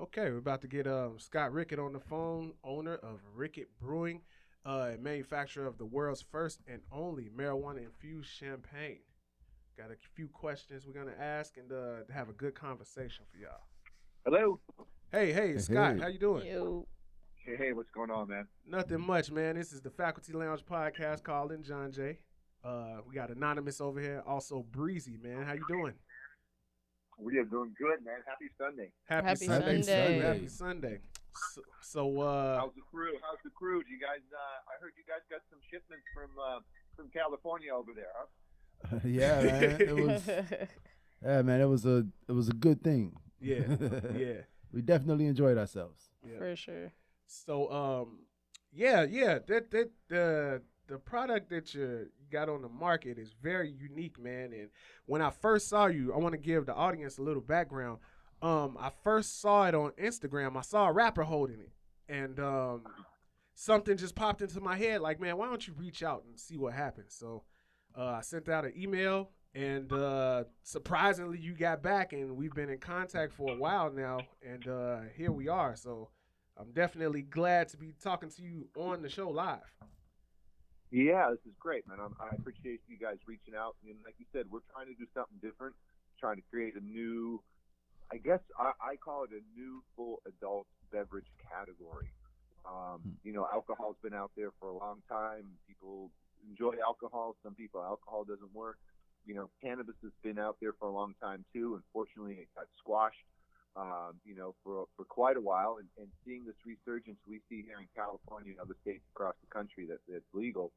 Okay, we're about to get Scott Rickett on the phone, owner of Rickett Brewing, and manufacturer of the world's first and only marijuana infused champagne. Got a few questions we're gonna ask and have a good conversation for y'all. Hello. Hey, Hey, Scott, how hey. you doing? You. Hey, what's going on, man? Nothing much, man. This is the Faculty Lounge podcast calling John Jay. We got Anonymous over here, also Breezy, man. How you doing? We are doing good, man. Happy Sunday. Happy Happy Sunday Happy to you. Sunday. Happy Sunday. Sunday. So, How's the crew? How's the crew? Do you guys? I heard you guys got some shipments from California over there, huh? Yeah, man. It was yeah, man, it was a good thing. yeah, yeah, We definitely enjoyed ourselves. yeah. For sure. So yeah. The product that you got on the market is very unique, man. And when I first saw you, I want to give the audience a little background. I first saw it on Instagram. I saw a rapper holding it, and something just popped into my head, like, man, why don't you reach out and see what happens? So I sent out an email, and surprisingly, you got back, and we've been in contact for a while now, and here we are. So I'm definitely glad to be talking to you on the show live. Yeah, this is great, man. I appreciate you guys reaching out. And like you said, we're trying to do something different, trying to create a new, I guess I call it a new full adult beverage category. Alcohol's been out there for a long time. People enjoy alcohol. Some people, alcohol doesn't work. Cannabis has been out there for a long time too. Unfortunately, it got squashed, for quite a while. And seeing this resurgence we see here in California and other states across the country that's legal,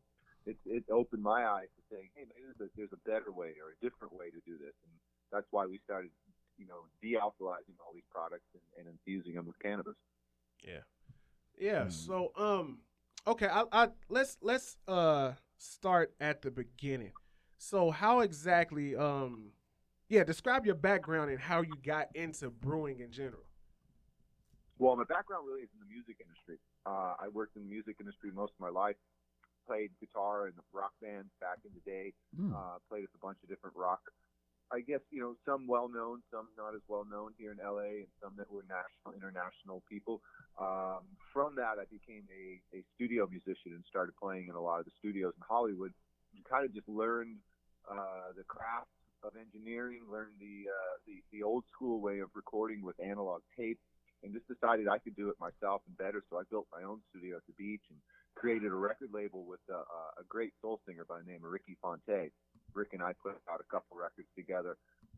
it opened my eyes to saying, hey, maybe there's a better way or a different way to do this. And that's why we started, de-alkalizing all these products and infusing them with cannabis. Yeah. Yeah. Mm. So okay, let's start at the beginning. So how exactly describe your background and how you got into brewing in general. Well, my background really is in the music industry. I worked in the music industry most of my life. Played guitar in the rock bands back in the day. Mm. Played with a bunch of different rock. I guess some well known, some not as well known here in LA, and some that were national, international people. From that, I became a studio musician and started playing in a lot of the studios in Hollywood. And kind of just learned the craft of engineering, learned the old school way of recording with analog tape, and just decided I could do it myself and better. So I built my own studio at the beach and created a record label with a great soul singer by the name of Ricky Fonte. Rick and I put out a couple records together.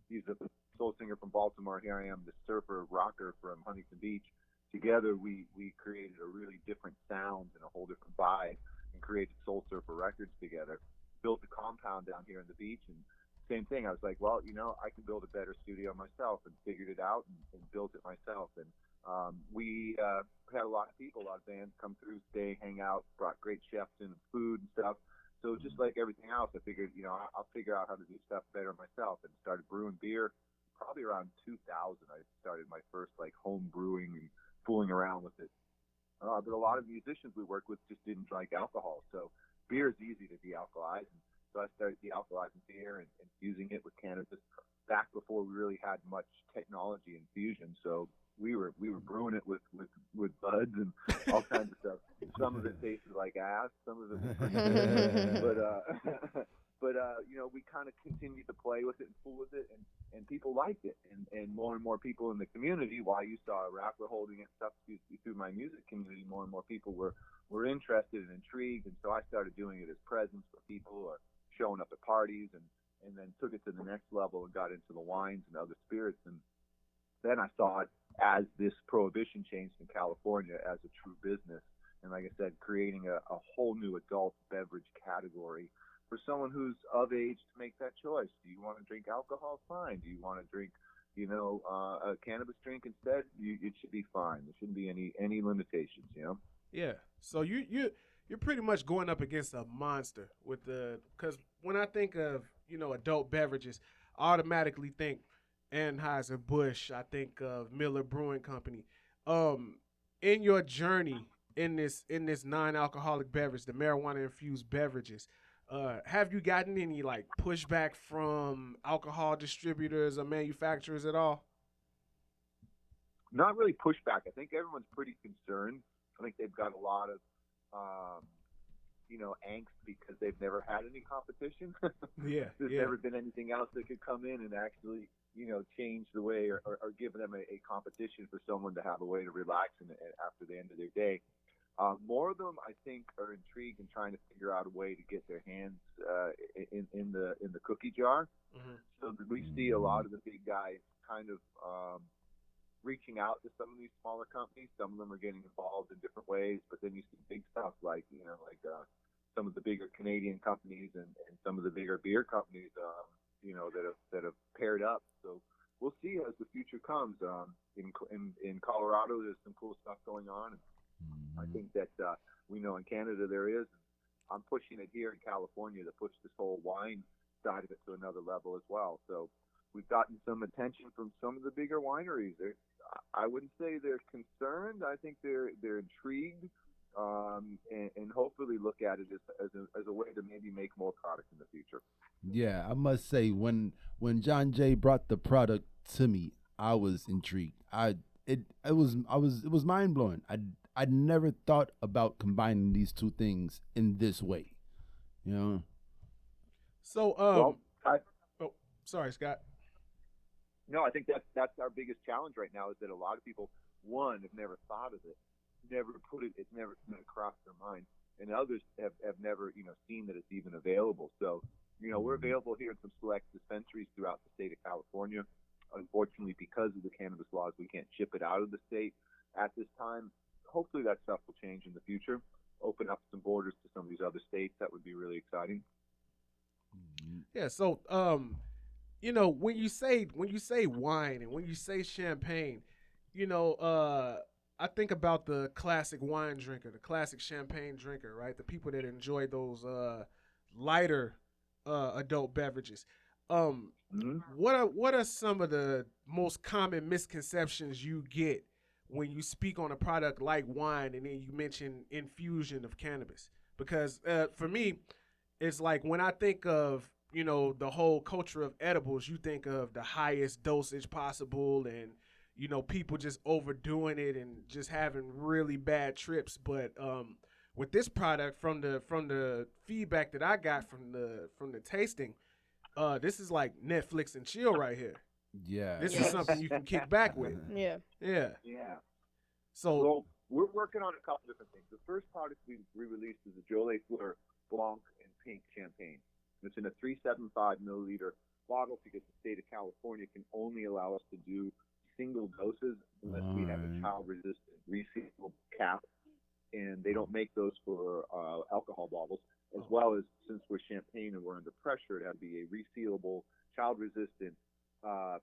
He's a soul singer from Baltimore. Here I am, the surfer rocker from Huntington Beach. Together, we created a really different sound and a whole different vibe and created Soul Surfer Records together. Built a compound down here on the beach, and same thing. I was like, well, I can build a better studio myself, and figured it out and built it myself. And we had a lot of people, a lot of bands come through, stay, hang out, brought great chefs in and food and stuff. So just like everything else, I figured, I'll figure out how to do stuff better myself, and started brewing beer. Probably around 2000, I started my first home brewing and fooling around with it. But a lot of musicians we work with just didn't like alcohol, so beer is easy to de-alkalize. And so I started de-alkalizing beer and infusing it with cannabis back before we really had much technology infusion. So we were brewing it with buds and all kinds of stuff. Some of it tasted like ass, some of it was pretty good. But we kind of continued to play with it and fool with it, and people liked it, and more people in the community. While you saw a rapper holding it, stuff through my music community, more and more people were interested and intrigued, and so I started doing it as presents for people or showing up at parties, and then took it to the next level and got into the wines and other spirits. And then I saw it as this prohibition changed in California as a true business. And like I said, creating a whole new adult beverage category for someone who's of age to make that choice. Do you want to drink alcohol? Fine. Do you want to drink, a cannabis drink instead? It should be fine. There shouldn't be any limitations. Yeah. So you're pretty much going up against a monster because when I think of adult beverages, I automatically think Anheuser Busch. I think of Miller Brewing Company. In your journey in this non-alcoholic beverage, the marijuana infused beverages, have you gotten any pushback from alcohol distributors or manufacturers at all? not really pushback. I think everyone's pretty concerned. I think they've got a lot of, angst because they've never had any competition. Yeah, There's yeah. never been anything else that could come in and actually, change the way or give them a competition for someone to have a way to relax after the end of their day. More of them, I think, are intrigued and trying to figure out a way to get their hands in the cookie jar. Mm-hmm. So that we see a lot of the big guys kind of reaching out to some of these smaller companies. Some of them are getting involved in different ways, but then you see big stuff like some of the bigger Canadian companies and some of the bigger beer companies, that have paired up. So we'll see as the future comes. In Colorado, there's some cool stuff going on. I think that we know in Canada there is. I'm pushing it here in California to push this whole wine side of it to another level as well. So we've gotten some attention from some of the bigger wineries. I wouldn't say they're concerned. I think they're intrigued, and hopefully look at it as a way to maybe make more product in the future. Yeah, I must say when John Jay brought the product to me, I was intrigued. It was mind blowing. I never thought about combining these two things in this way. So sorry, Scott. No, I think that's our biggest challenge right now is that a lot of people, one, have never thought of it, never put it, it's never crossed their mind, and others have never seen that it's even available. So we're available here in some select dispensaries throughout the state of California. Unfortunately, because of the cannabis laws, we can't ship it out of the state at this time. Hopefully that stuff will change in the future, open up some borders to some of these other states. That would be really exciting. Yeah, so when you say wine and when you say champagne, I think about the classic wine drinker, the classic champagne drinker, right? The people that enjoy those lighter adult beverages. What are some of the most common misconceptions you get when you speak on a product like wine and then you mention infusion of cannabis? Because for me, it's like when I think of the whole culture of edibles, you think of the highest dosage possible and people just overdoing it and just having really bad trips. But with this product, from the feedback that I got from the tasting, this is like Netflix and chill right here. Yeah, this is something you can kick back with. Yeah. So well, we're working on a couple different things. The first product we released is the Jolet Fleur Blanc and Pink Champagne. It's in a 375 milliliter bottle because the state of California can only allow us to do single doses unless we have a child-resistant resealable cap, and they don't make those for alcohol bottles. As well as, since we're champagne and we're under pressure, it had to be a resealable, child-resistant,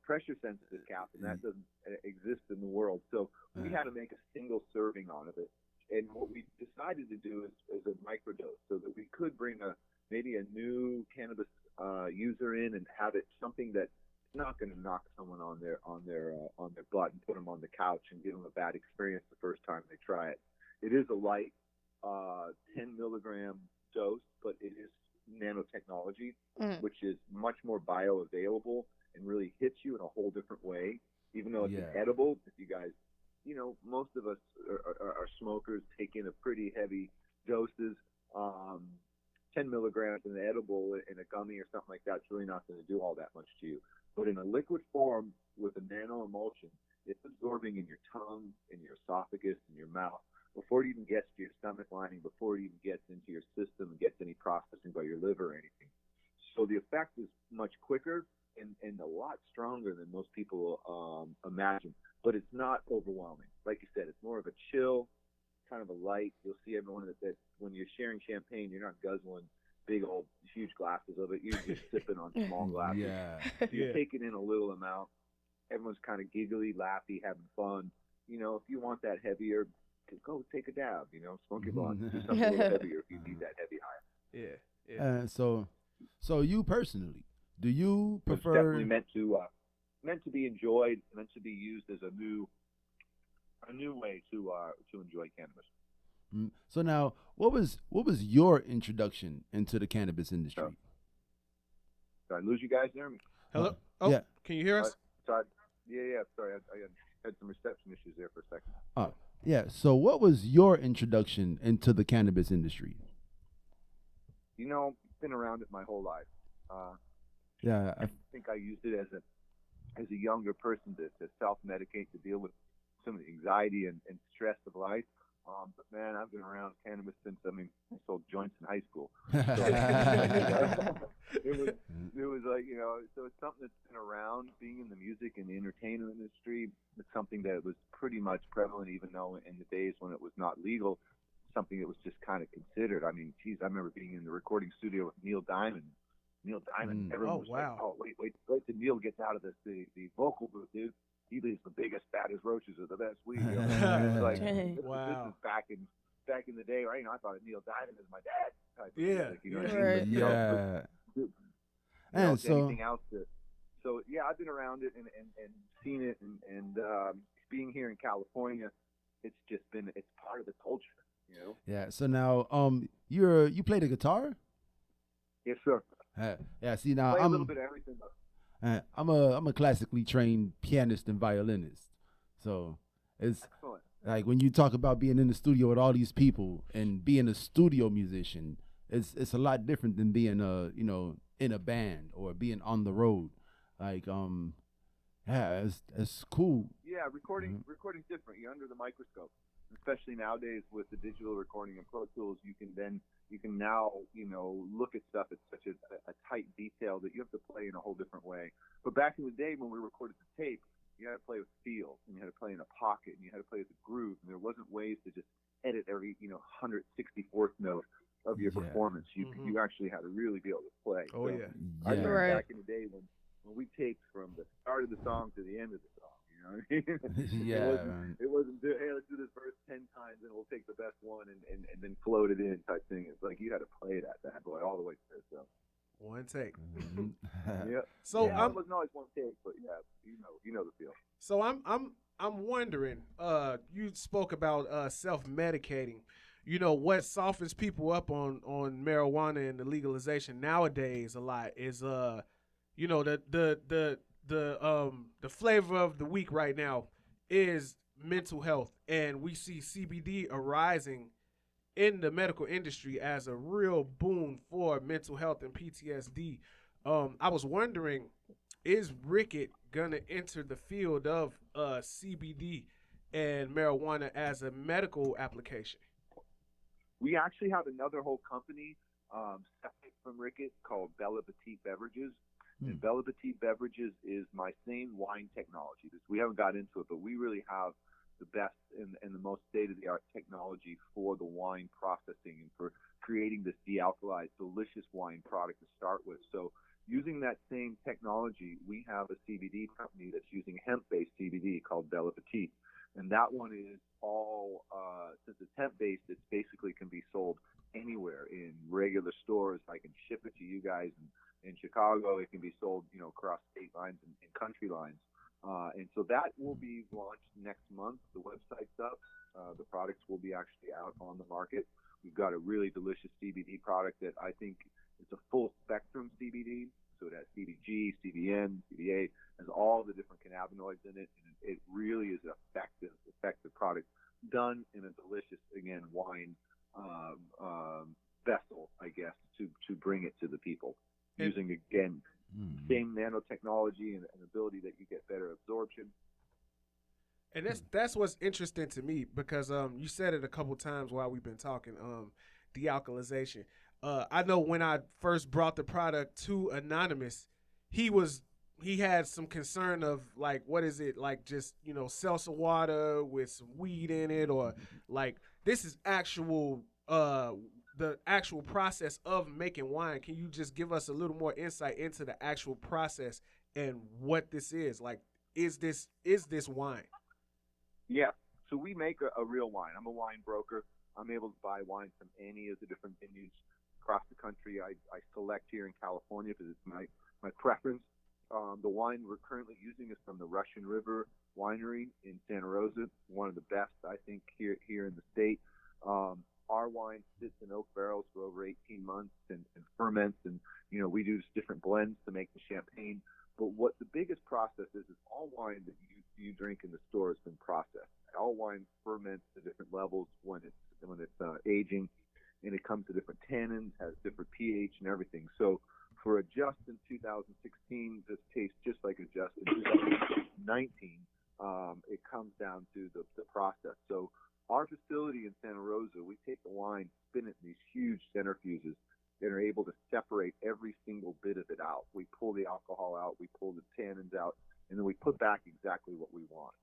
pressure-sensitive cap, and that doesn't exist in the world. So we had to make a single serving out of it. And what we decided to do is a microdose, so that we could bring maybe a new cannabis user in and have it something that's not going to knock someone on their butt and put them on the couch and give them a bad experience the first time they try it. It is a light 10 milligram dose, but it is nanotechnology, which is much more bioavailable and really hits you in a whole different way. Even though it's an edible, if you guys, most of us are smokers, take in a pretty heavy doses. 10 milligrams in an edible in a gummy or something like that's really not going to do all that much to you. But in a liquid form with a nano emulsion, it's absorbing in your tongue, in your esophagus, in your mouth, before it even gets to your stomach lining, before it even gets into your system and gets any processing by your liver or anything. So the effect is much quicker and a lot stronger than most people imagine. But it's not overwhelming. Like you said, it's more of a chill, kind of a light. You'll see everyone that when you're sharing champagne, you're not guzzling big old huge glasses of it. You're just sipping on small glasses. So you're taking in a little amount. Everyone's kind of giggly, laughy, having fun. If you want that heavier, go take a dab. Smoke your blunt. Do something a little heavier if you need that heavy high. So you personally, do you prefer? It's definitely meant to be enjoyed, meant to be used as a new way to enjoy cannabis. So now, what was your introduction into the cannabis industry? Did I lose you guys there? Hello? Oh, yeah. Can you hear us? Sorry. Yeah. Sorry. had some reception issues there for a second. Yeah. So, what was your introduction into the cannabis industry? You know, been around it my whole life. Uh, Yeah. I think I used it as a younger person to self medicate, to deal with some of the anxiety and stress of life. But man, I've been around cannabis since I sold joints in high school. So it was like, you know, so it's something that's been around. Being in the music and the entertainment industry, it's something that was pretty much prevalent, even though in the days when it was not legal, something that was just kind of considered. I mean, geez, I remember being in the recording studio with Neil Diamond. Everyone was like, "Oh, wait till Neil gets out of the vocal booth, dude. He leaves the biggest, fattest roaches are the best weed." You know? It was like, this is back in the day, right? You know, I thought of Neil Diamond as my dad type of music. You know what I mean? Right. Yeah. And so anything else so yeah, I've been around it and seen it and being here in California, it's part of the culture, you know. Yeah. So now, you play the guitar? Yes, sir. Yeah. See now, Play a little bit of everything. I'm a classically trained pianist and violinist, so it's Excellent. like when you talk about being in the studio with all these people and being a studio musician, it's a lot different than being in a band or being on the road. Like yeah, it's cool. Yeah, recording's different. You're under the microscope, especially nowadays with the digital recording and Pro Tools. You can now, you know, look at stuff at such a tight detail that you have to play in a whole different way. But back in the day when we recorded the tape, you had to play with feel, and you had to play in a pocket, and you had to play with a groove, and there wasn't ways to just edit every 164th note of your performance. You actually had to really be able to play. Oh, so yeah. I remember back in the day when we taped from the start of the song to the end of the song. You know what I mean? Yeah. It wasn't, hey, let's do this verse 10 times and we'll take the best one and then float it in type thing. It's like you had to play that bad boy all the way through. So one take. yeah. So yeah, it wasn't always one take, but yeah, you know the feel. So I'm wondering. You spoke about self-medicating. You know what softens people up on marijuana and the legalization nowadays a lot is you know the flavor of the week right now is mental health, and we see CBD arising in the medical industry as a real boon for mental health and PTSD. I was wondering, is Rickett gonna enter the field of CBD and marijuana as a medical application? We actually have another whole company separate from Rickett called Bella Petite Beverages. And Bella Petite Beverages is my same wine technology. We haven't got into it, but we really have the best and the most state-of-the-art technology for the wine processing and for creating this dealcoholized, delicious wine product to start with. So using that same technology, we have a CBD company that's using hemp-based CBD called Bella Petite. And that one is all, since it's hemp-based, it basically can be sold anywhere in regular stores. I can ship it to you guys in Chicago. It can be sold, across state lines and country lines. And so that will be launched next month. The website's up. The products will be actually out on the market. We've got a really delicious CBD product that I think it's a full spectrum CBD. So it has CBG, CBN, CBA, has all the different cannabinoids in it. And it really is an effective product done in a delicious, again, wine vessel, I guess, to bring it to the people. Using, again, same nanotechnology and ability that you get better absorption. And that's what's interesting to me because you said it a couple times while we've been talking, dealcoholization. I know when I first brought the product to Anonymous, he had some concern of like, what is it, like just, seltzer water with some weed in it, or like this is actual the actual process of making wine. Can you just give us a little more insight into the actual process and what this is? Like, is this wine? Yeah. So we make a real wine. I'm a wine broker. I'm able to buy wine from any of the different vineyards across the country. I select here in California because it's my preference. The wine we're currently using is from the Russian River Winery in Santa Rosa, one of the best, I think, here in the state. Our wine sits in oak barrels for over 18 months and ferments, and we do different blends to make the champagne. But what the biggest process is all wine that you drink in the store has been processed. All wine ferments to different levels when it's aging, and it comes to different tannins, has different pH and everything. So for a Just in 2016, this tastes just like a Just in 2019. It comes down to the process. So our facility in Santa Rosa, we take the wine, spin it in these huge centrifuges, and are able to separate every single bit of it out. We pull the alcohol out, we pull the tannins out, and then we put back exactly what we want.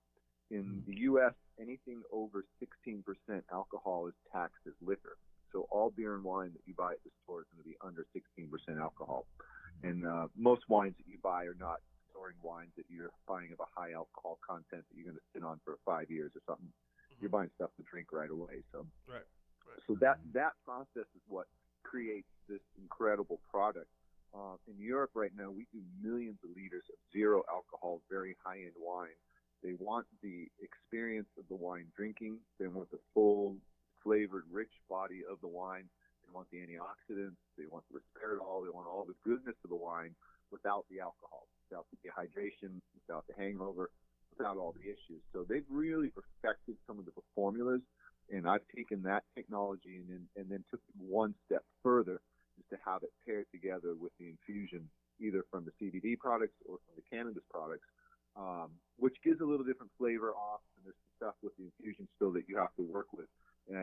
In the U.S., anything over 16% alcohol is taxed as liquor. So all beer and wine that you buy at the store is going to be under 16% alcohol. And most wines that you buy are not storing wines that you're buying of a high alcohol content that you're going to sit on for 5 years or something. You're buying stuff to drink right away. So, so that process is what creates this incredible product. In Europe right now, we do millions of liters of zero alcohol, very high-end wine. They want the experience of the wine drinking. They want the full flavored, rich body of the wine. They want the antioxidants. They want the resveratrol. They want all the goodness of the wine without the alcohol, without the dehydration, without the hangover, without all the issues. So they've really perfected some of the formulas, and I've taken that technology and then took it one step further, is to have it paired together with the infusion, either from the CBD products or from the cannabis products, which gives a little different flavor off. And there's stuff with the infusion still that you have to work with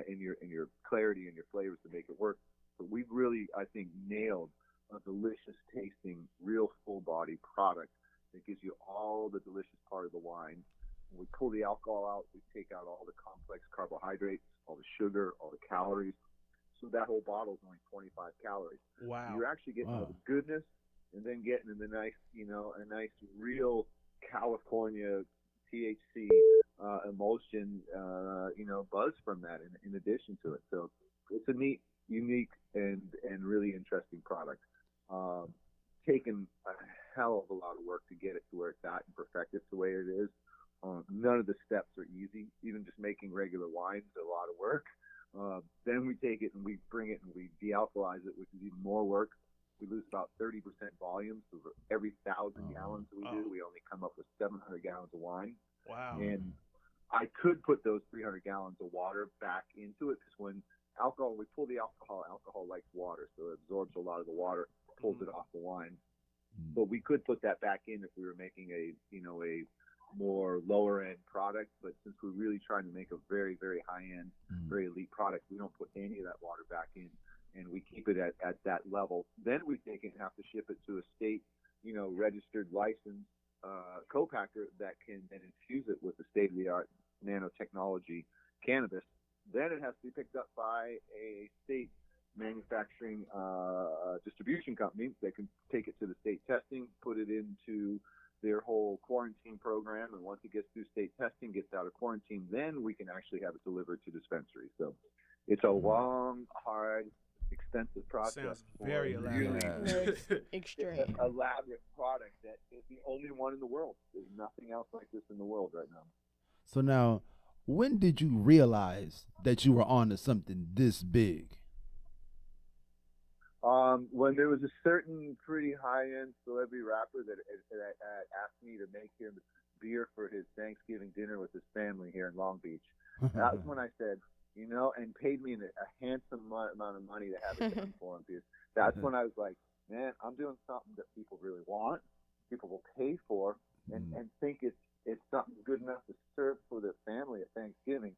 in your clarity and your flavors to make it work. But we've really, I think, nailed a delicious tasting, real full body product that gives you all the delicious part of the wine. When we pull the alcohol out, we take out all the complex carbohydrates, all the sugar, all the calories. So that whole bottle is only 25 calories. Wow. You're actually getting all the goodness, and then getting the nice, a nice real California THC emulsion, buzz from that in addition to it. So it's a neat, unique, and really interesting product. Taken a hell of a lot of work to get it to where it's at and perfect it the way it is. None of the steps are easy. Even just making regular wine is a lot of work. Then we take it and we bring it and we de-alkalize it, which is even more work. We lose about 30% volume. So for every 1,000 gallons we do, we only come up with 700 gallons of wine. Wow. And I could put those 300 gallons of water back into it, because when we pull the alcohol likes water, so it absorbs a lot of the water, pulls it off the wine. But we could put that back in if we were making a more lower end product. But since we're really trying to make a very, very high end, very elite product, we don't put any of that water back in, and we keep it at that level. Then we take it and have to ship it to a state, registered licensed co-packer that can then infuse it with the state-of-the-art nanotechnology cannabis. Then it has to be picked up by a state manufacturing distribution company that can take it to the state testing, put it into their whole quarantine program, and once it gets through state testing, gets out of quarantine, then we can actually have it delivered to dispensaries. So it's a long, hard, expensive process. Sounds very Very extreme. Elaborate product that is the only one in the world. There's nothing else like this in the world right now. So now, when did you realize that you were on to something this big? When there was a certain pretty high-end celebrity rapper that asked me to make him beer for his Thanksgiving dinner with his family here in Long Beach. That was when I said, and paid me a handsome amount of money to have it done for him. Because that's when I was like, man, I'm doing something that people really want, people will pay for, and think it's something good enough to serve for their family at Thanksgiving.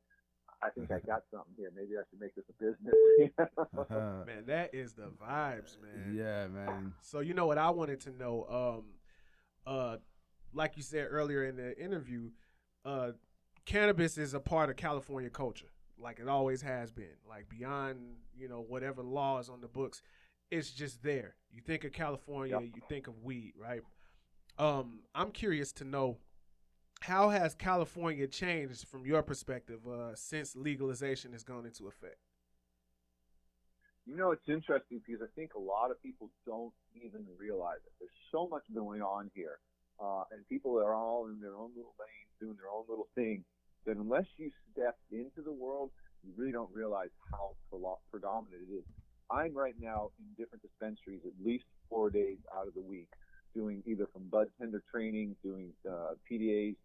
I think I got something here. Maybe I should make this a business. Man, that is the vibes, man. Yeah, man. So you know what I wanted to know, like you said earlier in the interview, cannabis is a part of California culture, like it always has been. Like beyond, whatever laws on the books, it's just there. You think of California, you think of weed, right? I'm curious to know, how has California changed from your perspective since legalization has gone into effect? It's interesting because I think a lot of people don't even realize it. There's so much going on here, and people are all in their own little lanes doing their own little thing, that unless you step into the world, you really don't realize how predominant it is. I'm right now in different dispensaries at least 4 days out of the week doing either from bud tender training, doing PDAs,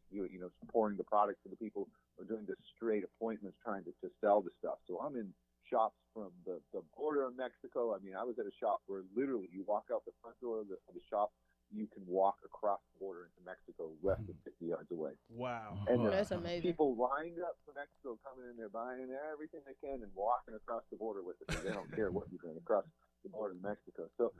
pouring the product to the people, or doing just straight appointments trying to sell the stuff. So I'm in shops from the border of Mexico. I mean, I was at a shop where literally you walk out the front door of the shop, you can walk across the border into Mexico less than 50 yards away. Wow. And That's amazing. people lined up for Mexico, coming in there, buying everything they can, and walking across the border with it. They don't care what you're doing across the border of Mexico. So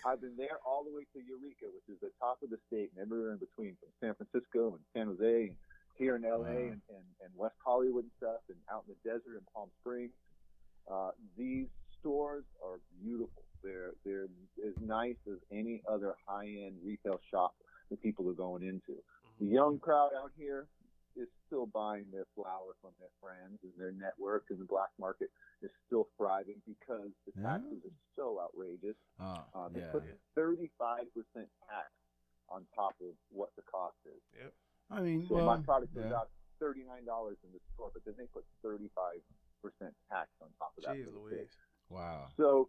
I've been there all the way to Eureka, which is the top of the state, and everywhere in between, from San Francisco and San Jose, and here in LA and West Hollywood and stuff, and out in the desert in Palm Springs. These stores are beautiful. They're as nice as any other high-end retail shop that people are going into. The young crowd out here is still buying their flour from their friends, and their network and the black market is still thriving because the taxes are so outrageous. They put 35% tax on top of what the cost is. Yep. I mean, so my product goes out $39 in the store, but then they put 35% tax on top of that. Jeez Louise. Wow. So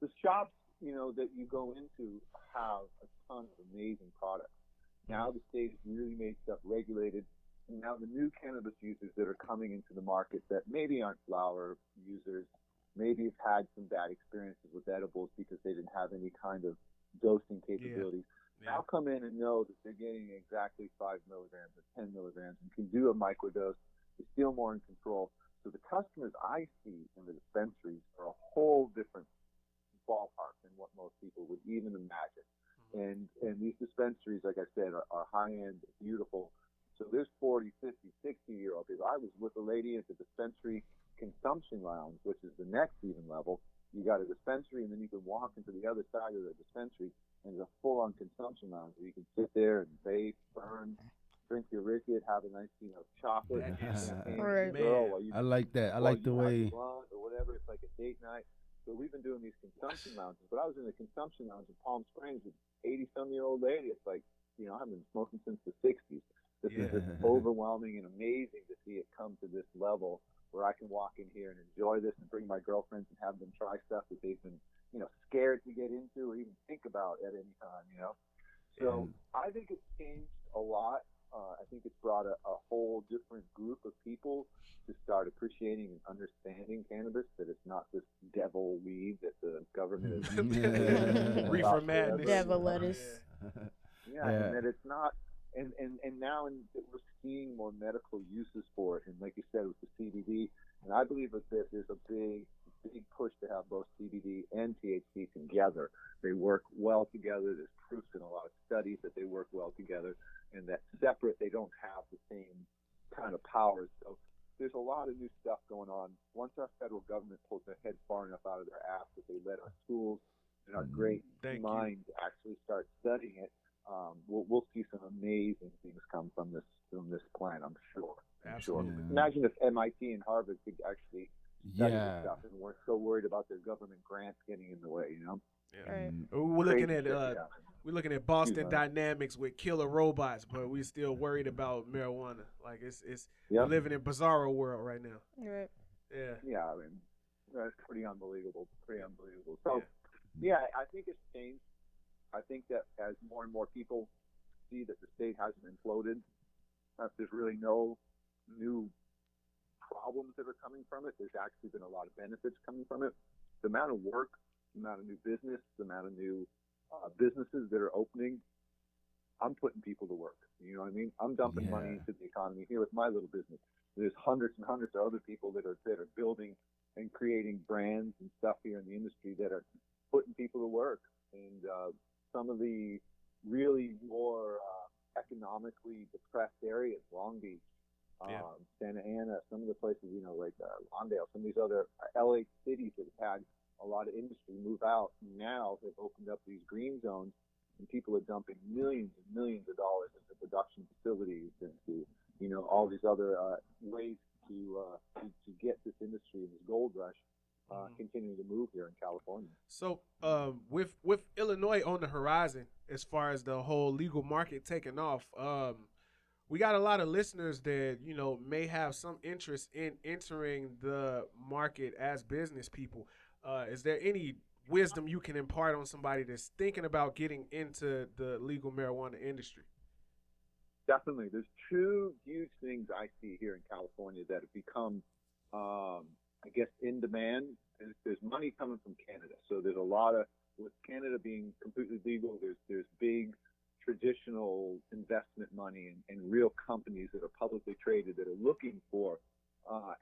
the shops, that you go into have a ton of amazing products. Now the state has really made stuff regulated. And now the new cannabis users that are coming into the market that maybe aren't flower users, maybe have had some bad experiences with edibles because they didn't have any kind of dosing capabilities. Now come in and know that they're getting exactly 5 milligrams or 10 milligrams and can do a microdose. They feel more in control. So the customers I see in the dispensaries are a whole different ballpark than what most people would even imagine. And these dispensaries, like I said, are high-end, beautiful. So there's 40, 50, 60-year-old people. I was with a lady at the dispensary consumption lounge, which is the next even level. You got a dispensary, and then you can walk into the other side of the dispensary, and there's a full-on consumption lounge where you can sit there and vape, burn, drink your Rickett, have a nice, chocolate. I like that. I like the way. Or whatever. It's like a date night. So we've been doing these consumption lounges. But I was in a consumption lounge in Palm Springs with 80-some-year-old lady. It's like, I've been smoking since the 60s. This is just overwhelming and amazing to see it come to this level where I can walk in here and enjoy this and bring my girlfriends and have them try stuff that they've been, scared to get into or even think about at any time, So I think it's changed a lot. I think it's brought a whole different group of people to start appreciating and understanding cannabis, that it's not this devil weed that the government is reefer madness, devil lettuce. And that it's not. And now we're seeing more medical uses for it, and like you said, with the CBD, and I believe that there's a big push to have both CBD and THC together. They work well together. There's proof in a lot of studies that they work well together, and that separate they don't have the same kind of powers. So there's a lot of new stuff going on. Once our federal government pulls their head far enough out of their ass that they let our schools and our great minds actually start studying it, we'll see some amazing things come from this plan. I'm sure. Absolutely. Imagine if MIT and Harvard could actually study this stuff and weren't so worried about their government grants getting in the way. Right. We're looking at Boston Dynamics with killer robots, but we're still worried about marijuana. Like it's we're living in bizarro world right now. Right. Yeah. Yeah, I mean, that's pretty unbelievable. So I think it's changed. I think that as more and more people see that the state hasn't imploded, there's really no new problems that are coming from it. There's actually been a lot of benefits coming from it. The amount of work, the amount of new business, the amount of new businesses that are opening, I'm putting people to work. You know what I mean? I'm dumping money into the economy here with my little business. There's hundreds and hundreds of other people that are building and creating brands and stuff here in the industry that are putting people to work. And some of the really more economically depressed areas, Long Beach, Santa Ana, some of the places, like Lawndale, some of these other LA cities that have had a lot of industry move out, now have opened up these green zones, and people are dumping millions and millions of dollars into production facilities, into all these other ways to get this industry and this gold rush continuing to move here in California. So with Illinois on the horizon, as far as the whole legal market taking off, we got a lot of listeners that may have some interest in entering the market as business people. Is there any wisdom you can impart on somebody that's thinking about getting into the legal marijuana industry? Definitely. There's two huge things I see here in California that have become, I guess, in demand. There's money coming from Canada. So there's a lot of, with Canada being completely legal, there's big traditional investment money and real companies that are publicly traded that are looking for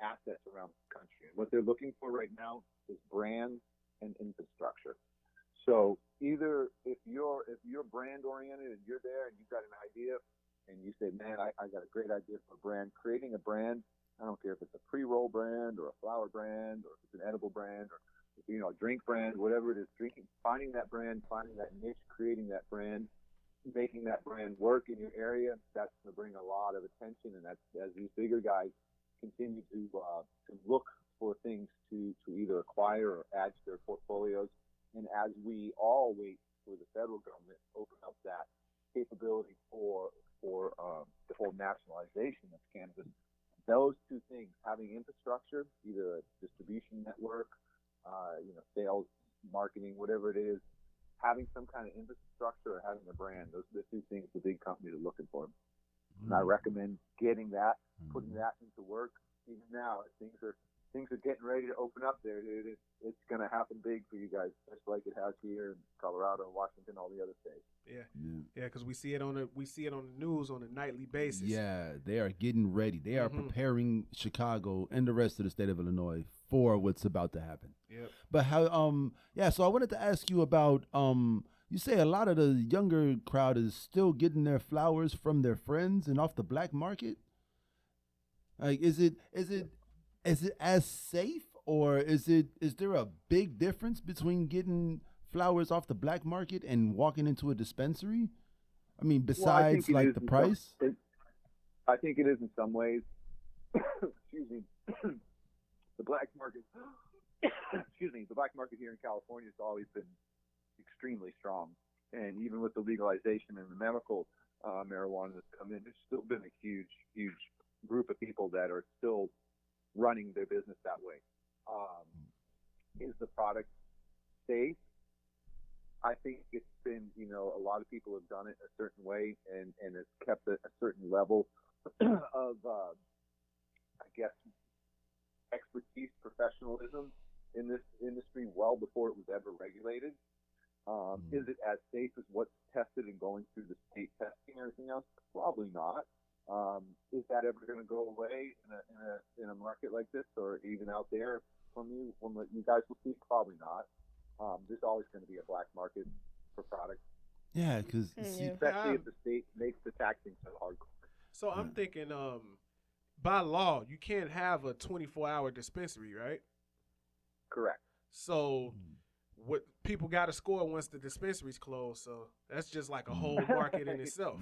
assets around the country. And what they're looking for right now is brands and infrastructure. So either if you're brand oriented and you're there and you've got an idea and you say, man, I got a great idea for a brand, creating a brand, I don't care if it's a pre-roll brand or a flower brand or if it's an edible brand or, a drink brand, whatever it is, finding that brand, finding that niche, creating that brand, making that brand work in your area, that's going to bring a lot of attention. And that's as these bigger guys continue to look for things to either acquire or add to their portfolios. And as we all wait for the federal government to open up that capability for the whole nationalization of cannabis, those two things, having infrastructure, either a distribution network, sales, marketing, whatever it is, having some kind of infrastructure or having a brand, those are the two things the big companies are looking for. And I recommend getting that, putting that into work. Even now, things are getting ready to open up there, dude. It's going to happen big for you guys, just like it has here in Colorado, Washington, all the other states. Yeah, because we see it on the news on a nightly basis. Yeah, they are getting ready. They are preparing Chicago and the rest of the state of Illinois for what's about to happen. Yep. But so I wanted to ask you about you say a lot of the younger crowd is still getting their flowers from their friends and off the black market. Like, is it as safe, or is there a big difference between getting flowers off the black market and walking into a dispensary? I mean, besides the price. I think it is in some ways. Excuse me. The black market. Excuse me. The black market here in California has always been extremely strong, and even with the legalization and the medical marijuana that's come in, there's still been a huge group of people that are still running their business that way. Is the product safe? I think it's been, a lot of people have done it a certain way and it's kept a certain level of, I guess, expertise, professionalism in this industry well before it was ever regulated. Is it as safe as what's tested and going through the state testing and everything else? Probably not. Is that ever going to go away in a market like this, or even out there from what you guys will see? Probably not. There's always going to be a black market for products. Yeah, because especially if the state makes the taxing so hardcore. So I'm thinking, by law, you can't have a 24-hour dispensary, right? Correct. So what people got to score once the dispensary's closed. So that's just like a whole market in itself.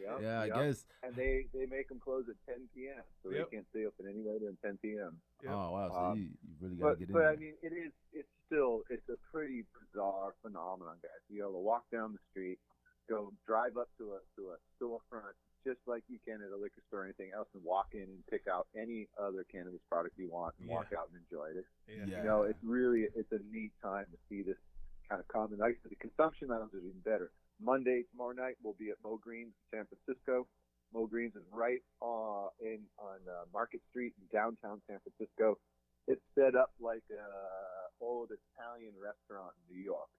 I guess. And they make them close at 10 p.m. So they can't stay open any later than 10 p.m. Yep. Oh, wow. So you really got to get in there. But, I mean, it's a pretty bizarre phenomenon, guys. You know, to walk down the street, drive up to a storefront, just like you can at a liquor store or anything else, and walk in and pick out any other cannabis product you want and walk out and enjoy it. Yeah. You know, it's a neat time to see this kind of common. Like the consumption lounge is even better. Monday, tomorrow night, we'll be at Mo Green's in San Francisco. Mo Green's is right on Market Street in downtown San Francisco. It's set up like an old Italian restaurant in New York.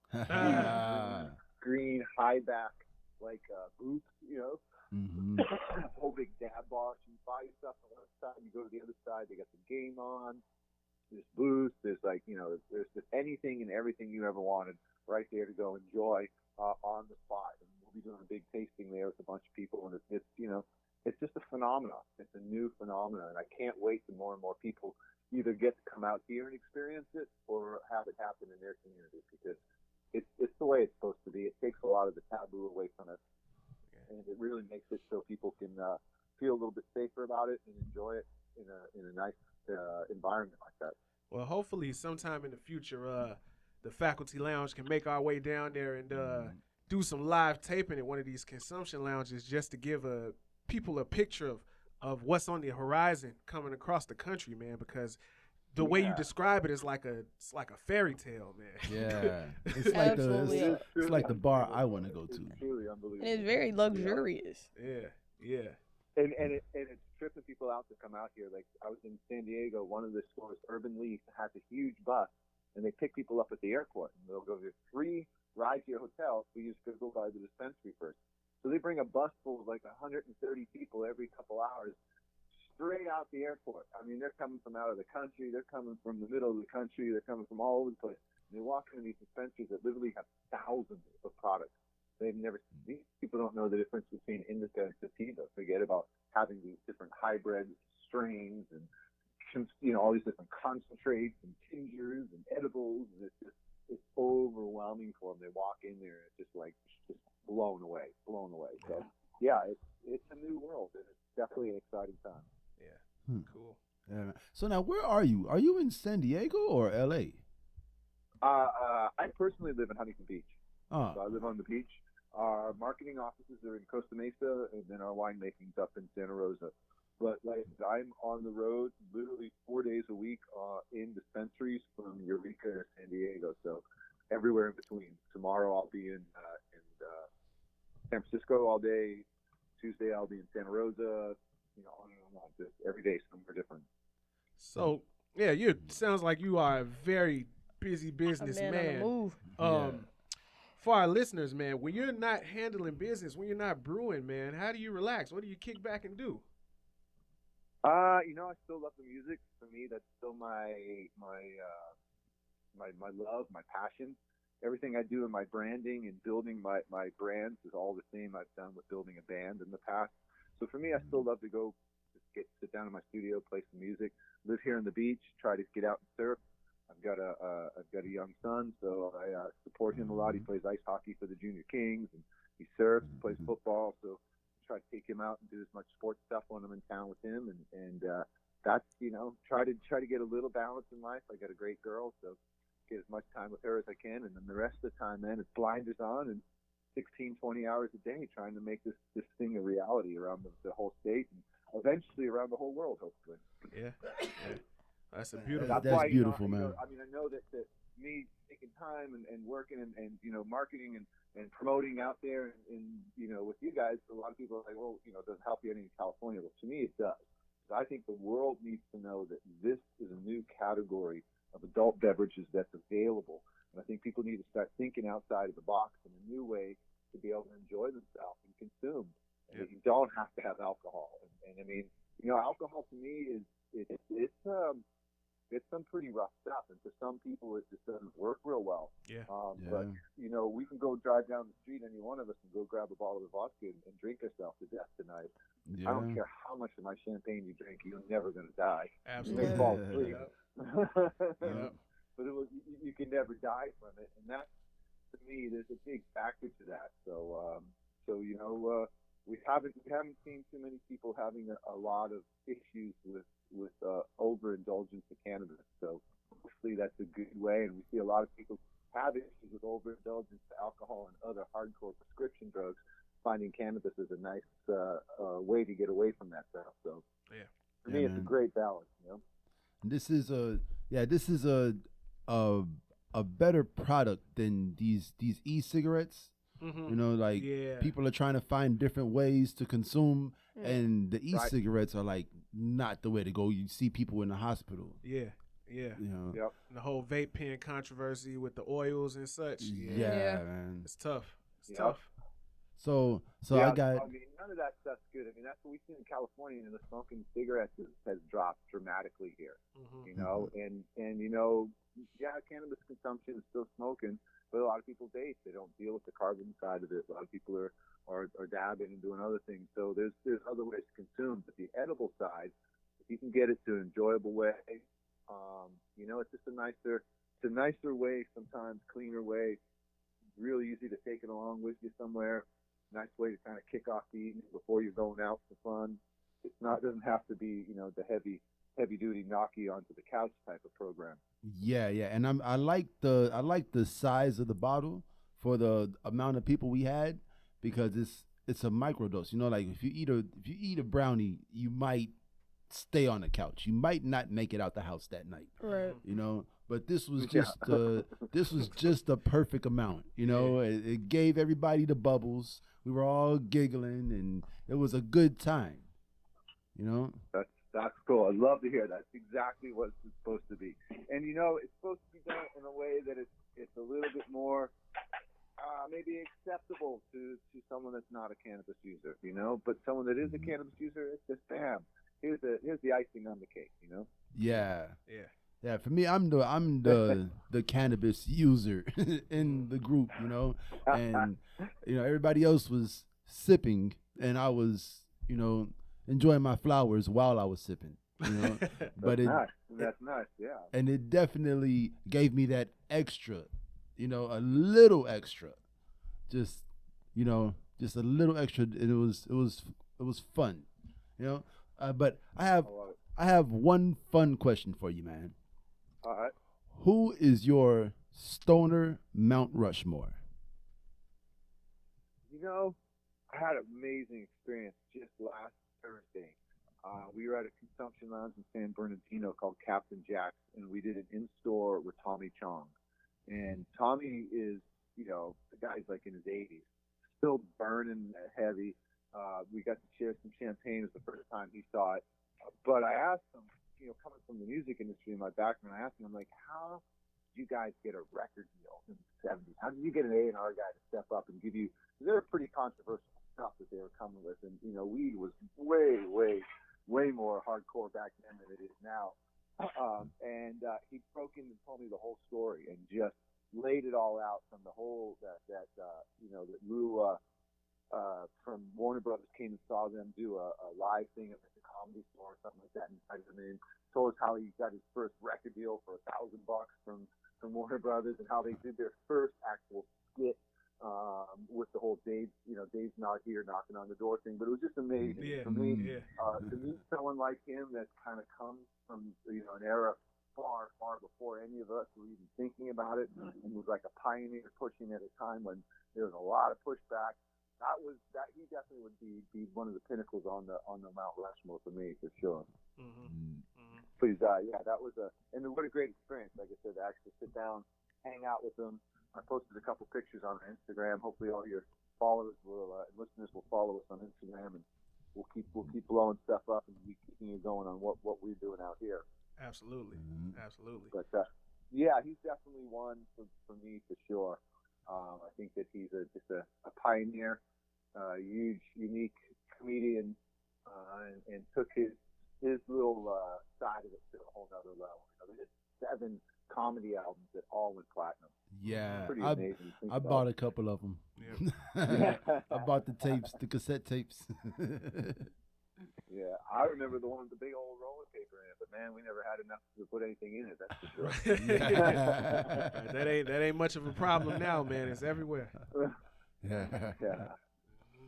Green, high back, like booths, you know. Mm-hmm. Whole big dab bar. You buy your stuff on one side, you go to the other side. They got the game on. There's booths. There's there's anything and everything you ever wanted right there to go enjoy on the spot. And we'll be doing a big tasting there with a bunch of people, and it's just a phenomenon. It's a new phenomenon, and I can't wait till more and more people either get to come out here and experience it or have it happen in their community, because it's the way it's supposed to be. It takes a lot of the taboo away from us, and it really makes it so people can feel a little bit safer about it and enjoy it in a nice environment like that. Well, hopefully sometime in the future, the Faculty Lounge can make our way down there and do some live taping at one of these consumption lounges, just to give people a picture of what's on the horizon coming across the country, man, because the way you Yeah. describe it's like a fairy tale, man. Yeah, it's like the Absolutely. it's like the bar I want to go It's to. truly unbelievable. And it's very luxurious. Yeah. And it's tripping people out to come out here. Like I was in San Diego, one of the stores, Urban Leaf, has a huge bus, and they pick people up at the airport, and they'll go get free ride to your hotel. So you just go by the dispensary first. So they bring a bus full of like 130 people every couple hours straight out the airport. I mean, they're coming from out of the country. They're coming from the middle of the country. They're coming from all over the place. And they walk into these dispensaries that literally have thousands of products. They've never. These people don't know the difference between indica and sativa. Forget about having these different hybrid strains and all these different concentrates and tinctures and edibles. And it's overwhelming for them. They walk in there and it's just blown away. So yeah, it's a new world and it's definitely an exciting time. Yeah. Cool. Yeah, man. So now, where are you? Are you in San Diego or L.A.? I personally live in Huntington Beach. Oh, So I live on the beach. Our marketing offices are in Costa Mesa, and then our winemaking's up in Santa Rosa. But like I'm on the road literally 4 days a week in dispensaries from Eureka to San Diego. So everywhere in between. Tomorrow I'll be in San Francisco all day. Tuesday I'll be in Santa Rosa. On and on. Just every day somewhere different. So yeah, sounds like you are a very busy A businessman. man on the move. Yeah. For our listeners, man, when you're not handling business, when you're not brewing, man, how do you relax? What do you kick back and do? I still love the music. For me, that's still my love, my passion. Everything I do in my branding and building my brands is all the same I've done with building a band in the past. So for me, I still love to go sit down in my studio, play some music, live here on the beach, try to get out and surf. I've got a young son, so I support him a lot. He plays ice hockey for the Junior Kings, and he surfs, plays football. So I try to take him out and do as much sports stuff when I'm in town with him, and that's try to get a little balance in life. I got a great girl, so get as much time with her as I can, and then the rest of the time, man, it's blinders on and 16, 20 hours a day trying to make this thing a reality around the whole state and eventually around the whole world, hopefully. Yeah. That's a beautiful. That's why, beautiful, man. I know that me taking time and working and marketing and promoting out there and with you guys, a lot of people are like, well, it doesn't help you any in California. But to me, it does. I think the world needs to know that this is a new category of adult beverages that's available. And I think people need to start thinking outside of the box in a new way to be able to enjoy themselves and consume. And you don't have to have alcohol. And I mean, alcohol to me is it's some pretty rough stuff, and for some people it just doesn't work real well. But we can go drive down the street, any one of us, and go grab a bottle of vodka and drink ourselves to death tonight. Yeah. I don't care how much of my champagne you drink, you're never going to die. Absolutely. You may fall asleep, Yeah. but you can never die from it, and that, to me, there's a big factor to that. So we haven't seen too many people having a lot of issues with overindulgence to cannabis. So hopefully that's a good way, and we see a lot of people have issues with overindulgence to alcohol and other hardcore prescription drugs. Finding cannabis is a nice way to get away from that stuff. So for me, it's a great balance. This is a better product than these e-cigarettes. Mm-hmm. People are trying to find different ways to consume, and the e-cigarettes are like not the way to go. You see people in the hospital. Yeah. Yep. The whole vape pen controversy with the oils and such. Yeah, man. It's tough. It's Yep. tough. So yeah, I got. I mean, none of that stuff's good. I mean, that's what we've seen in California, and the smoking cigarettes has dropped dramatically here. Mm-hmm. And cannabis consumption is still smoking, but a lot of people vape. They don't deal with the carbon side of it. A lot of people are dabbing and doing other things. So there's other ways to consume, but the edible side, if you can get it to an enjoyable way, it's just a nicer way, sometimes cleaner way. Really easy to take it along with you somewhere. Nice way to kind of kick off the evening before you're going out for fun. Doesn't have to be the heavy duty knock you onto the couch type of program. Yeah, and I like the size of the bottle for the amount of people we had, because it's a microdose. Like if you eat a brownie, you might stay on the couch. You might not make it out the house that night. Right. You know, but this was just a perfect amount. You know, it gave everybody the bubbles. We were all giggling, and it was a good time. You know, that's cool. I'd love to hear that. That's exactly what it's supposed to be. And you know, it's supposed to be done in a way that it's a little bit more maybe acceptable to someone that's not a cannabis user. You know, but someone that is a cannabis user, it's just bam. Here's the icing on the cake. You know. Yeah. Yeah, for me, I'm the cannabis user in the group, you know, and you know everybody else was sipping, and I was, you know, enjoying my flowers while I was sipping, you know. But that's nice, yeah. And it definitely gave me that extra, you know, a little extra, just, you know, just a little extra. And it was fun, you know. But I have one fun question for you, man. All right. Who is your stoner Mount Rushmore? You know, I had an amazing experience just last Thursday. We were at a consumption lounge in San Bernardino called Captain Jack's, and we did an in-store with Tommy Chong. And Tommy is, you know, the guy's like in his 80s, still burning heavy. We got to share some champagne. It was the first time he saw it. But I asked him, you know, coming from the music industry in my background, I asked him, I'm like, how did you guys get a record deal in the 70s? How did you get an A&R guy to step up and give you, because they were pretty controversial stuff that they were coming with. And, you know, weed was way, way, way more hardcore back then than it is now. He broke in and told me the whole story and just laid it all out from the whole, that Lou from Warner Brothers came and saw them do a live thing at the Comedy Store or something like that, and invited him in. Told us how he got his first record deal for $1,000 from Warner Brothers, and how they did their first actual skit with the whole Dave's not here knocking on the door thing. But it was just amazing for me to meet someone like him that kind of comes from, you know, an era far, far before any of us were even thinking about it, and was like a pioneer pushing at a time when there was a lot of pushback. He definitely would be one of the pinnacles on the Mount Rushmore for me, for sure. Please, that was what a great experience. Like I said, to actually sit down, hang out with them. I posted a couple pictures on Instagram. Hopefully, all your followers listeners will follow us on Instagram, and we'll keep blowing stuff up and be keeping you going on what we're doing out here. Absolutely. But he's definitely one for me, for sure. I think that he's just a pioneer, huge, unique comedian, and took his little side of it to a whole nother level. You know, they did 7 comedy albums that all went platinum. Yeah, pretty amazing. I bought a couple of them. Yeah. I bought the cassette tapes. Yeah, I remember the one with the big old roller paper in it, but man, we never had enough to put anything in it. That's for sure. That ain't much of a problem now, man. It's everywhere. Yeah.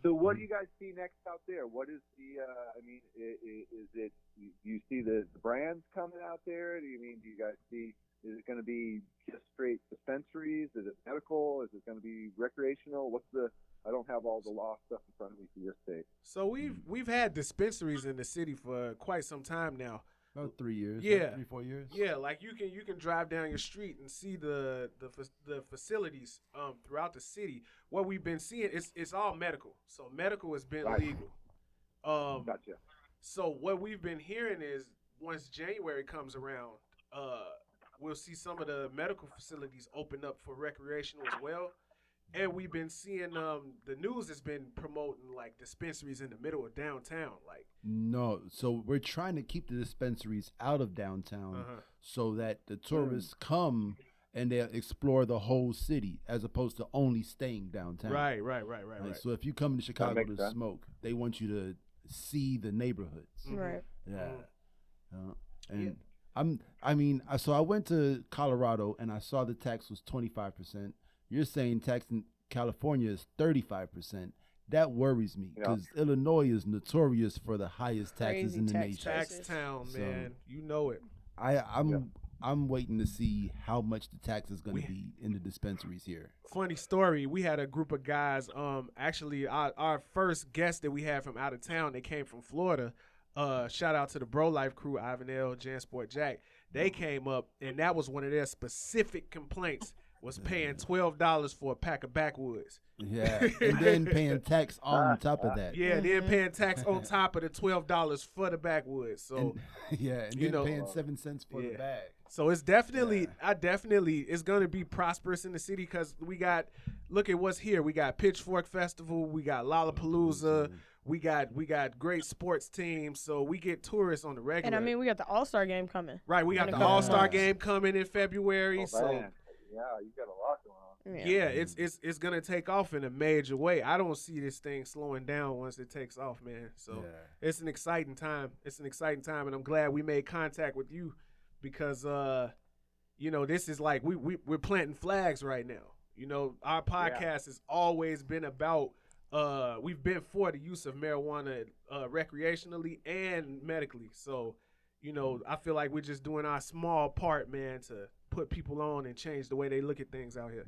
So, what do you guys see next out there? What is the? Is it? Do you see the brands coming out there? Do you guys see? Is it going to be just straight dispensaries? Is it medical? Is it going to be recreational? I don't have all the law stuff in front of me for your state. So we've had dispensaries in the city for quite some time now. About 3 years. Yeah. 3-4 years. Yeah, like you can drive down your street and see the facilities throughout the city. What we've been seeing it's all medical. So medical has been legal. Gotcha. So what we've been hearing is once January comes around, we'll see some of the medical facilities open up for recreational as well. And we've been seeing the news has been promoting like dispensaries in the middle of downtown. Like no, so we're trying to keep the dispensaries out of downtown so that the tourists come and they'll explore the whole city as opposed to only staying downtown. Right. So if you come to Chicago to smoke, they want you to see the neighborhoods. Right. Yeah. So I went to Colorado and I saw the tax was 25%. You're saying tax in California is 35%. That worries me because Illinois is notorious for the highest taxes in the nation. Tax town, man. You know it. I'm waiting to see how much the tax is going to be in the dispensaries here. Funny story. We had a group of guys. Actually, our first guest that we had from out of town, they came from Florida. shout out to the Bro Life crew, Ivan L, Jansport Jack. They came up, and that was one of their specific complaints, was paying $12 for a pack of backwoods. Yeah, and then paying tax on top of that. Yeah, then paying tax on top of the $12 for the backwoods. So and you then know, paying 7 cents for the bag. So it's definitely, it's gonna be prosperous in the city because we got, look at what's here. We got Pitchfork Festival, we got Lollapalooza, we got great sports teams. So we get tourists on the regular. And I mean, we got the All-Star game coming. Right, we got the All-Star game coming in February. Oh, so man. Yeah, you got a lot going on. yeah, it's gonna take off in a major way. I don't see this thing slowing down once it takes off, man. So it's an exciting time. It's an exciting time, and I'm glad we made contact with you because this is like we're planting flags right now. You know, our podcast has always been about we've been for the use of marijuana recreationally and medically. So, I feel like we're just doing our small part, man, to put people on and change the way they look at things out here.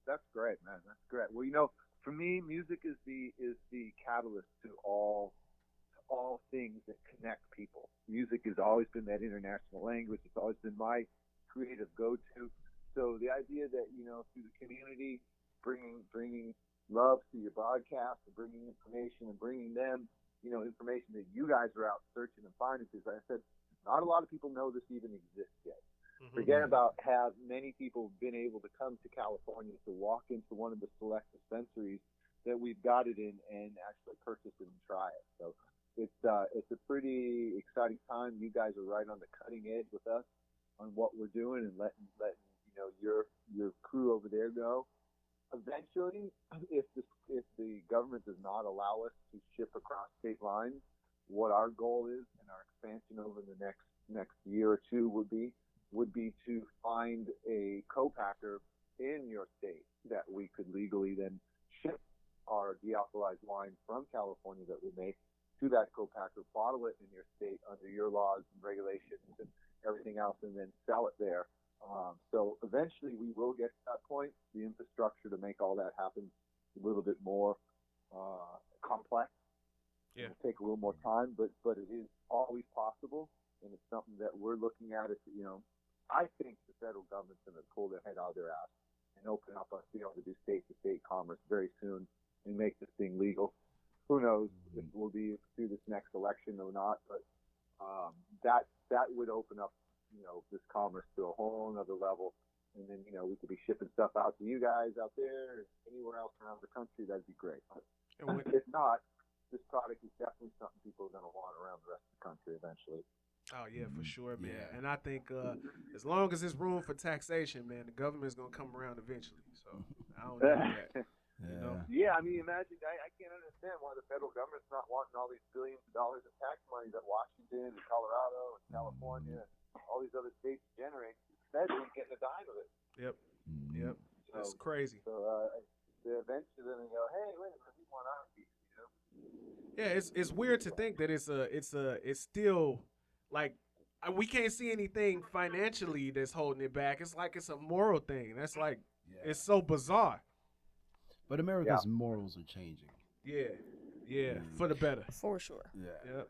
That's great, man. That's great. Well, for me, music is the catalyst to all things that connect people. Music has always been that international language. It's always been my creative go-to. So the idea that through the community, bringing love to your broadcast, and bringing information and bringing them, information that you guys are out searching and finding. Because like I said, not a lot of people know this even exists yet. Forget about have many people been able to come to California to walk into one of the select dispensaries that we've got it in and actually purchase it and try it. So it's a pretty exciting time. You guys are right on the cutting edge with us on what we're doing and letting your crew over there go. Eventually, if the government does not allow us to ship across state lines, what our goal is and our expansion over the next year or two would be to find a co-packer in your state that we could legally then ship our dealcoholized wine from California that we make to that co-packer, bottle it in your state under your laws and regulations and everything else, and then sell it there. So eventually we will get to that point. The infrastructure to make all that happen is a little bit more complex. Yeah. It'll take a little more time, but it is always possible, and it's something that we're looking at. I think the federal government's going to pull their head out of their ass and open up us to be able to do state-to-state commerce very soon and make this thing legal. Who knows if we'll be through this next election or not, but that would open up, this commerce to a whole other level. And then, we could be shipping stuff out to you guys out there, anywhere else around the country. That'd be great. But if not, this product is definitely something people are going to want around the rest of the country eventually. Oh, yeah, for sure, man. Yeah. And I think as long as there's room for taxation, man, the government's going to come around eventually. So I don't know that. Yeah, I mean, imagine, I can't understand why the federal government's not wanting all these billions of dollars of tax money that Washington and Colorado and California and all these other states generate. The feds ain't getting a dime of it. Yep. So, that's crazy. So eventually they're going to go, hey, wait a minute, we want our piece, Yeah, it's weird to think that it's still like we can't see anything financially that's holding it back. It's like it's a moral thing. That's like it's so bizarre. But America's morals are changing. Yeah, for the better. For sure. Yeah.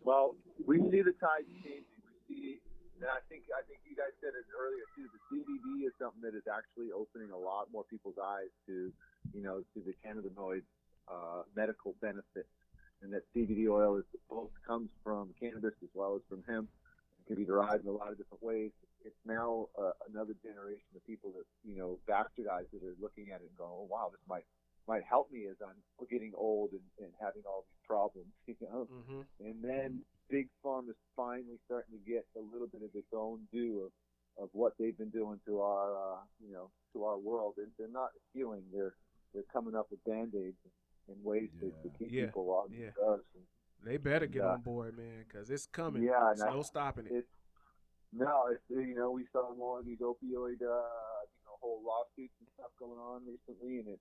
Well, we see the tide changing. We see, and I think you guys said it earlier too. The CBD is something that is actually opening a lot more people's eyes to the cannabinoid medical benefits, and that CBD oil both comes from cannabis as well as from hemp. It can be derived in a lot of different ways. It's now another generation of people that bastardize it are looking at it and going, oh wow, this might help me as I'm getting old and having all these problems, And then Big Pharma's finally starting to get a little bit of its own due of what they've been doing to our to our world. And they're not healing. They're coming up with band-aids and ways to keep people on drugs. They better get on board, man, because it's coming. Yeah, there's no stopping it. We saw more of these opioid, whole lawsuits and stuff going on recently, and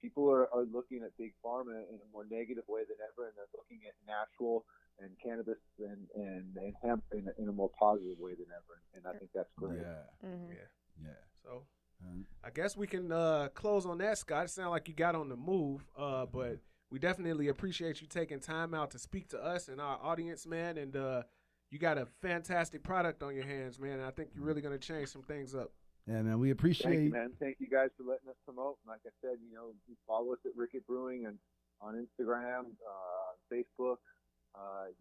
people are looking at Big Pharma in a more negative way than ever, and they're looking at natural and cannabis and hemp in a more positive way than ever, and I think that's great. Yeah. So I guess we can close on that, Scott. It sounds like you got on the move, but we definitely appreciate you taking time out to speak to us and our audience, man. And you got a fantastic product on your hands, man. And I think you're really gonna change some things up. Yeah, man, we appreciate. Thank you, man. Thank you guys for letting us promote. Like I said, you know, you follow us at Rickett Brewing and on Instagram, Facebook.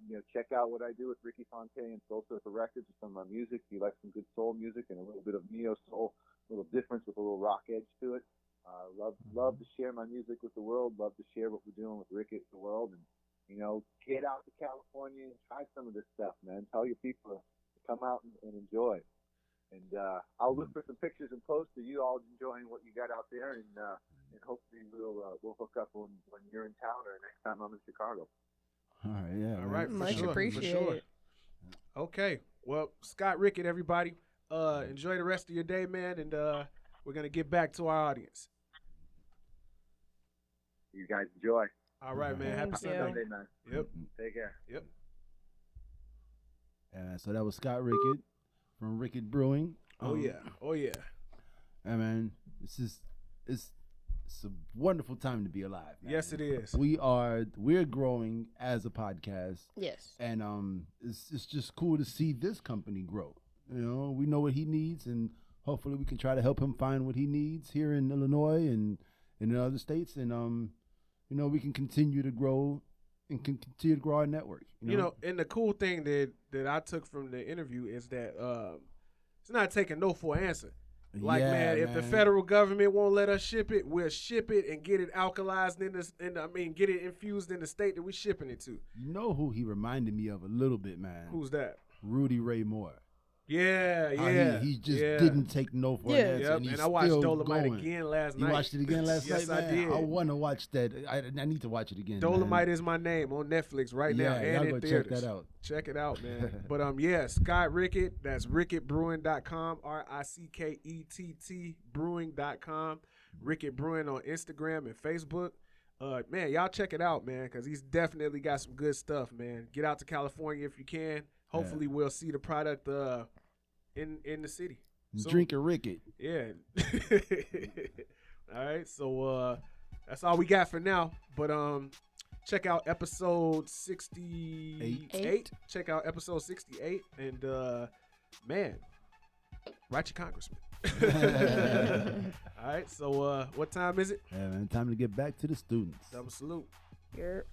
You know, check out what I do with Ricky Fonte and Soul Surfer Records with some of my music. If you like some good soul music and a little bit of neo soul, a little difference with a little rock edge to it. Love to share my music with the world. Love to share what we're doing with Rickett with the world. And, you know, get out to California and try some of this stuff, man. Tell your people to come out and enjoy. And I'll look for some pictures and posts of you all enjoying what you got out there. And hopefully we'll hook up when you're in town or next time I'm in Chicago. All right, yeah. All right, Much sure, appreciated. Okay, well, Scott Rickett, everybody, enjoy the rest of your day, man, and we're gonna get back to our audience. You guys enjoy. All right, man. Happy Thank you. Sunday. Sunday, man. Yep. Take care. Yep. So that was Scott Rickett from Rickett Brewing. Oh yeah. Yeah, man, it's a wonderful time to be alive, man. Yes, it is. We're growing as a podcast, Yes. and it's just cool to see this company grow. You know, we know what he needs, and hopefully we can try to help him find what he needs here in Illinois and in other states, and you know, we can continue to grow and continue to grow our network. You know, and the cool thing that I took from the interview is that it's not taking no for an answer. Like, yeah, man, if the federal government won't let us ship it, we'll ship it and get it alkalized get it infused in the state that we're shipping it to. You know who he reminded me of a little bit, man? Who's that? Rudy Ray Moore. Yeah, How yeah. he just didn't take no for an answer. Yep. And, he's And I watched still Dolomite going. again last You night. watched it again last Yes, night, I man? did. I want to watch that. I need to watch it again. Dolomite man. is my name on Netflix right now Yeah, and y'all in go theaters. check that out. Check it out, man. But yeah, Scott Rickett, that's rickettbrewing.com, RICKETT brewing.com, Rickett Brewing on Instagram and Facebook. Man, y'all check it out, man, because he's definitely got some good stuff, man. Get out to California if you can. Hopefully we'll see the product in the city. So, Drink a Rickett. yeah. All right, so that's all we got for now. But check out episode 68. Check out episode 68, and man, write your congressman. All right, so what time is it? Yeah, man, time to get back to the students. Double salute. Yep.